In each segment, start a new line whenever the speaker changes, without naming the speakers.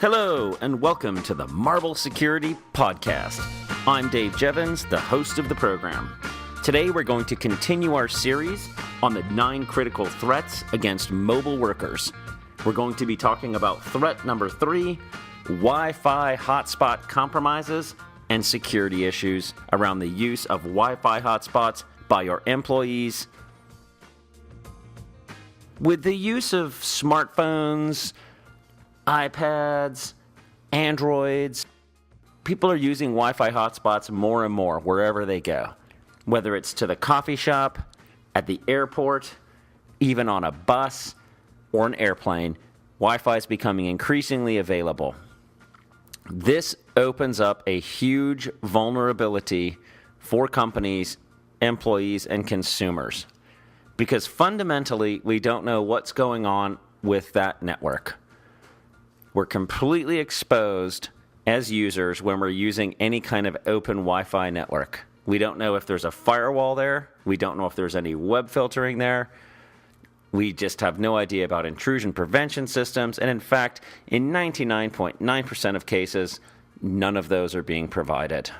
Hello, and welcome to the Marble Security Podcast. I'm Dave Jevons, the host of the program. Today we're going to continue our series on the 9 critical threats against mobile workers. We're going to be talking about threat number 3, Wi-Fi hotspot compromises and security issues around the use of Wi-Fi hotspots by your employees. With the use of smartphones, iPads, Androids, people are using Wi-Fi hotspots more and more wherever they go. Whether it's to the coffee shop, at the airport, even on a bus or an airplane, Wi-Fi is becoming increasingly available. This opens up a huge vulnerability for companies, employees, and consumers. Because fundamentally, we don't know what's going on with that network. We're completely exposed as users when we're using any kind of open Wi-Fi network. We don't know if there's a firewall there. We don't know if there's any web filtering there. We just have no idea about intrusion prevention systems. And in fact, in 99.9% of cases, none of those are being provided.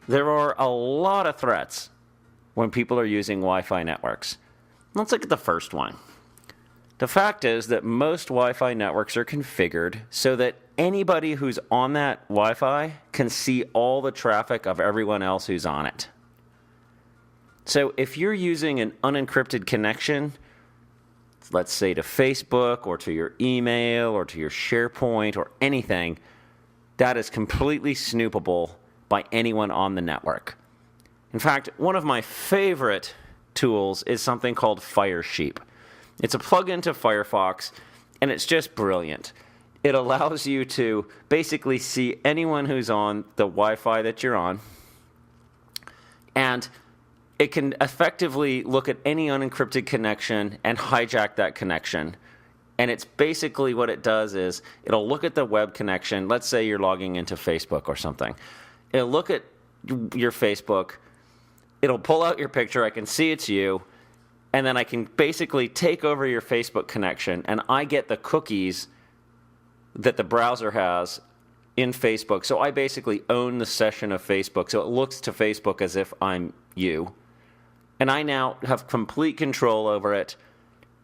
There are a lot of threats when people are using Wi-Fi networks. Let's look at the first one. The fact is that most Wi-Fi networks are configured so that anybody who's on that Wi-Fi can see all the traffic of everyone else who's on it. So if you're using an unencrypted connection, let's say to Facebook or to your email or to your SharePoint or anything, that is completely snoopable by anyone on the network. In fact, one of my favorite tools is something called Firesheep. It's a plugin to Firefox, and it's just brilliant. It allows you to basically see anyone who's on the Wi-Fi that you're on, and it can effectively look at any unencrypted connection and hijack that connection. And it's basically what it does is it'll look at the web connection. Let's say you're logging into Facebook or something. It'll look at your Facebook. It'll pull out your picture. I can see it's you. And then I can basically take over your Facebook connection, and I get the cookies that the browser has in Facebook. So I basically own the session of Facebook. So it looks to Facebook as if I'm you. And I now have complete control over it.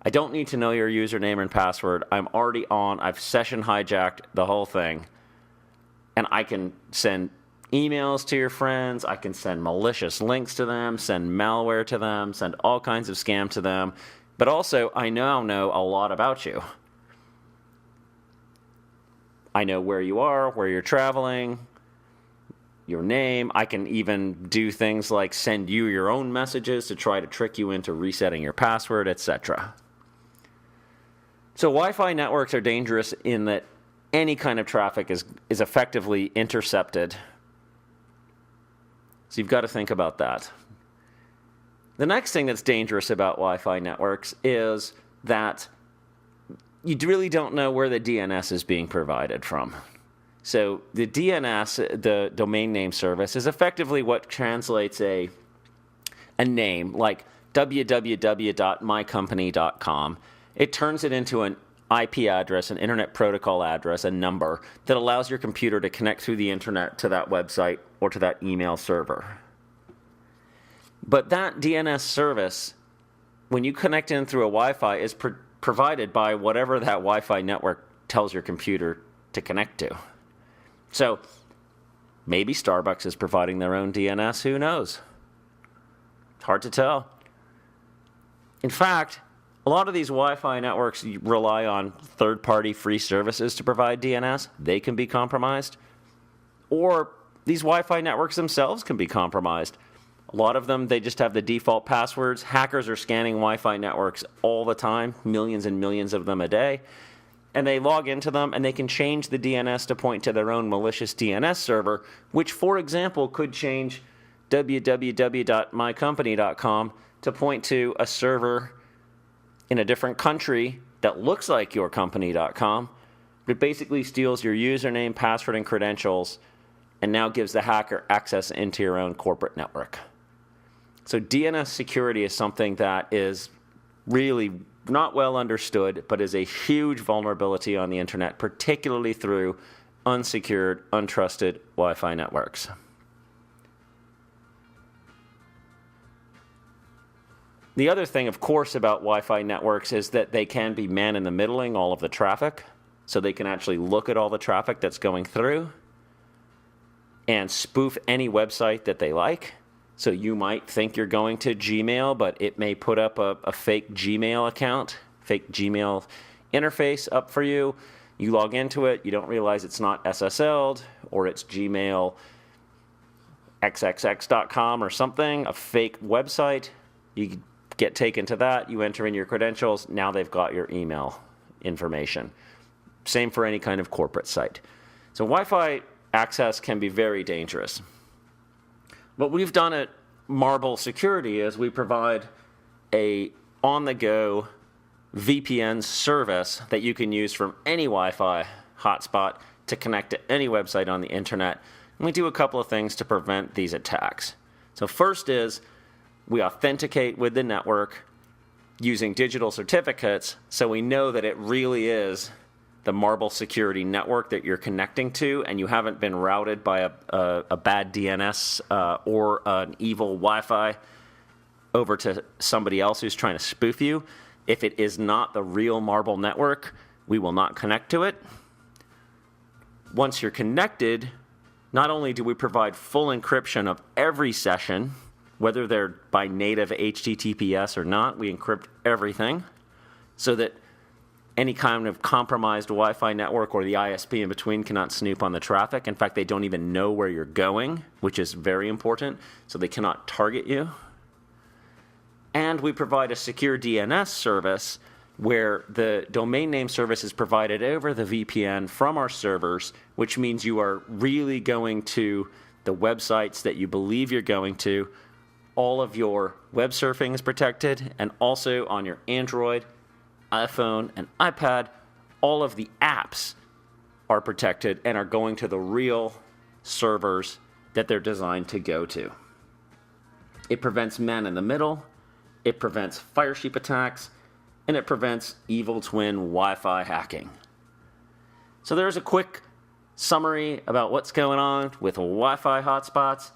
I don't need to know your username and password. I'm already on. I've session hijacked the whole thing. And I can send emails to your friends, I can send malicious links to them, send malware to them, send all kinds of scam to them, but also I now know a lot about you. I know where you are, where you're traveling, your name. I can even do things like send you your own messages to try to trick you into resetting your password, etc. So Wi-Fi networks are dangerous in that any kind of traffic is effectively intercepted. So you've got to think about that. The next thing that's dangerous about Wi-Fi networks is that you really don't know where the DNS is being provided from. So the DNS, the domain name service, is effectively what translates a name like www.mycompany.com. It turns it into an IP address, an internet protocol address, a number that allows your computer to connect through the internet to that website or to that email server. But that DNS service, when you connect in through a Wi-Fi, is provided by whatever that Wi-Fi network tells your computer to connect to. So maybe Starbucks is providing their own DNS, who knows? It's hard to tell. In fact, a lot of these Wi-Fi networks rely on third-party free services to provide DNS. They can be compromised. Or these Wi-Fi networks themselves can be compromised. A lot of them, they just have the default passwords. Hackers are scanning Wi-Fi networks all the time, millions and millions of them a day. And they log into them, and they can change the DNS to point to their own malicious DNS server, which, for example, could change www.mycompany.com to point to a server in a different country that looks like yourcompany.com, but basically steals your username, password, and credentials, and now gives the hacker access into your own corporate network. So DNS security is something that is really not well understood, but is a huge vulnerability on the internet, particularly through unsecured, untrusted Wi-Fi networks. The other thing, of course, about Wi-Fi networks is that they can be man-in-the-middling all of the traffic, so they can actually look at all the traffic that's going through and spoof any website that they like. So you might think you're going to Gmail, but it may put up a fake Gmail account, fake Gmail interface up for you. You log into it, you don't realize it's not SSL'd, or it's Gmail xxx.com or something, a fake website. You get taken to that, you enter in your credentials, now they've got your email information. Same for any kind of corporate site. So Wi-Fi access can be very dangerous. What we've done at Marble Security is we provide a on-the-go VPN service that you can use from any Wi-Fi hotspot to connect to any website on the internet. And we do a couple of things to prevent these attacks. So first is we authenticate with the network using digital certificates, so we know that it really is the Marble Security network that you're connecting to, and you haven't been routed by a bad DNS or an evil Wi-Fi over to somebody else who's trying to spoof you. If it is not the real Marble network, we will not connect to it. Once you're connected, not only do we provide full encryption of every session, whether they're by native HTTPS or not, we encrypt everything so that any kind of compromised Wi-Fi network or the ISP in between cannot snoop on the traffic. In fact, they don't even know where you're going, which is very important, so they cannot target you. And we provide a secure DNS service where the domain name service is provided over the VPN from our servers, which means you are really going to the websites that you believe you're going to. All of your web surfing is protected, and also on your Android, iPhone, and iPad, all of the apps are protected and are going to the real servers that they're designed to go to. It prevents man-in-the-middle, it prevents Firesheep attacks, and it prevents evil twin Wi-Fi hacking. So there's a quick summary about what's going on with Wi-Fi hotspots.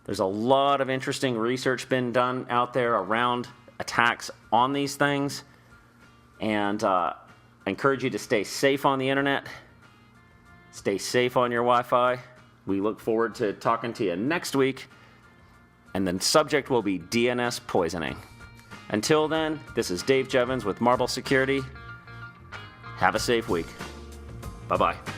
There's a lot of interesting research been done out there around attacks on these things. And I encourage you to stay safe on the internet. Stay safe on your Wi-Fi. We look forward to talking to you next week. And the subject will be DNS poisoning. Until then, this is Dave Jevons with Marble Security. Have a safe week. Bye-bye.